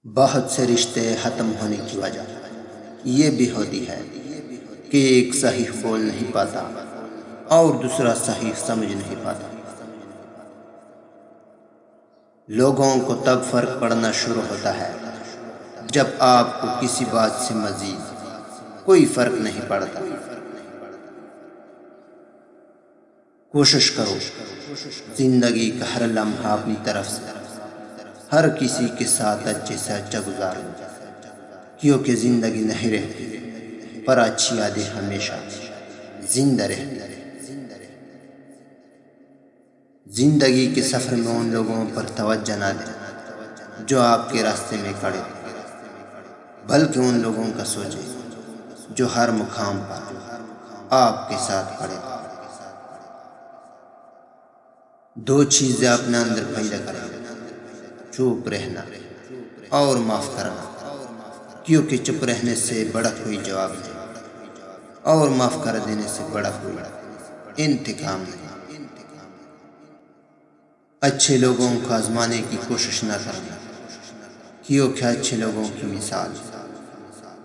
بہت سے رشتے ختم ہونے کی وجہ یہ بھی ہوتی ہے کہ ایک صحیح بول نہیں پاتا اور دوسرا صحیح سمجھ نہیں پاتا۔ لوگوں کو تب فرق پڑنا شروع ہوتا ہے جب آپ کو کسی بات سے مزید کوئی فرق نہیں پڑتا۔ کوشش کرو زندگی کا ہر لمحہ اپنی طرف سے ہر کسی کے ساتھ اچھے سے اچھا گزارو، کیونکہ زندگی نہیں رہتی پر اچھی یادیں ہمیشہ زندہ رہتی۔ زندگی کے سفر میں ان لوگوں پر توجہ نہ دیں جو آپ کے راستے میں کھڑے، بلکہ ان لوگوں کا سوچیں جو ہر مقام پر آپ کے ساتھ کھڑے۔ دو چیزیں اپنے اندر پیدا کریں، چپ رہنا اور معاف کرنا، کیونکہ چپ رہنے سے بڑا کوئی جواب نہیں اور معاف کر دینے سے بڑا کوئی انتقام نہیں۔ اچھے لوگوں کو آزمانے کی کوشش نہ کرنا، کیونکہ اچھے لوگوں کی مثال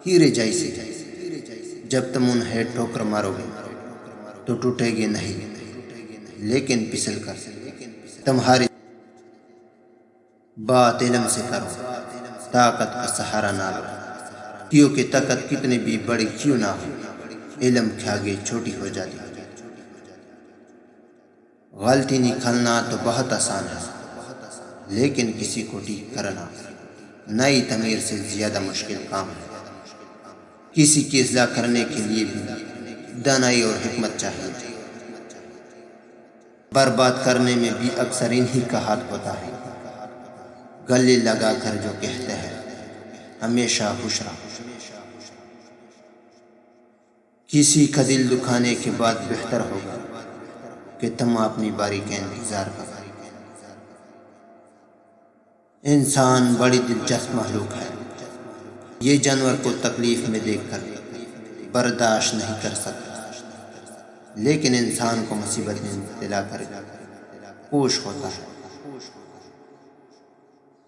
ہیرے جیسی ہے، جب تم انہیں ٹھوکر مارو گے تو ٹوٹے گے نہیں لیکن پھسل کر تمہاری۔ بات علم سے کرو، طاقت کا سہارا نہ لو، کیونکہ طاقت کتنی بھی بڑی کیوں نہ ہو علم کے آگے چھوٹی ہو جاتی ہے۔ غلطی نکالنا تو بہت آسان ہے، لیکن کسی کو ٹھیک کرنا نئی تعمیر سے زیادہ مشکل کام ہے۔ کسی کی اصلاح کرنے کے لیے بھی دانائی اور حکمت چاہیے۔ برباد کرنے میں بھی اکثر انہی کا ہاتھ ہوتا ہے۔ گلے لگا کر جو کہتے ہیں ہمیشہ خوش رہو۔ کسی کا دل دکھانے کے بعد بہتر ہوگا کہ تم اپنی باری کا انتظار کرو۔ انسان بڑی دلچسپ مخلوق ہے، یہ جانور کو تکلیف میں دیکھ کر برداشت نہیں کر سکتا، لیکن انسان کو مصیبت میں مبتلا کر خوش ہوتا ہے۔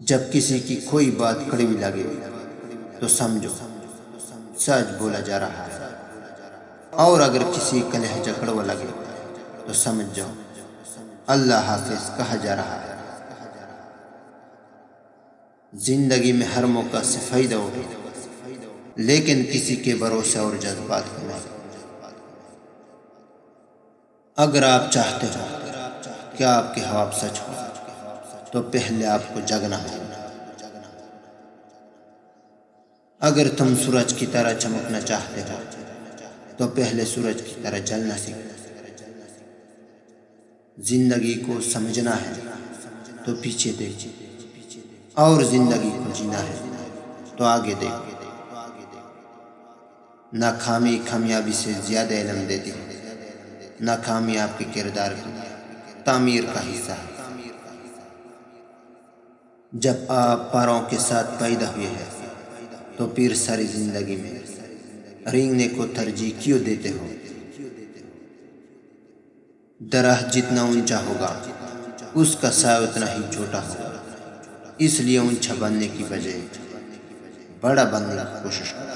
جب کسی کی کوئی بات کڑوی لگے تو سمجھو سچ بولا جا رہا ہے، اور اگر کسی کا لہجہ کڑوا لگے تو سمجھ جاؤ اللہ حافظ کہا جا رہا ہے۔ زندگی میں ہر موقع سے فائدہ اٹھو، لیکن کسی کے بھروسے اور جذبات کو نہیں۔ اگر آپ چاہتے ہو کہ آپ کے خواب سچ ہو تو پہلے آپ کو جگنا ہوگا۔ اگر تم سورج کی طرح چمکنا چاہتے ہو تو پہلے سورج کی طرح جلنا سیکھو۔ زندگی کو سمجھنا ہے تو پیچھے دیکھو، اور زندگی کو جینا ہے تو آگے دیکھو۔ ناکامی کامیابی سے زیادہ علم دیتی ہے، ناکامی آپ کے کردار کی تعمیر کا حصہ ہے۔ جب آپ پروں کے ساتھ پیدا ہوئے ہیں تو پھر ساری زندگی میں رینگنے کو ترجیح کیوں دیتے ہو؟ درخت جتنا اونچا ہوگا اس کا سایہ اتنا ہی چھوٹا ہوگا، اس لیے اونچا بننے کی بجائے بڑا بننے کی کوشش کرو۔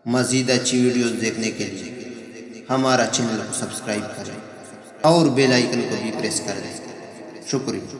مزید اچھی ویڈیوز دیکھنے کے لیے ہمارا چینل کو سبسکرائب کریں اور بیل آئیکن کو بھی پریس کر دیں۔ شکریہ۔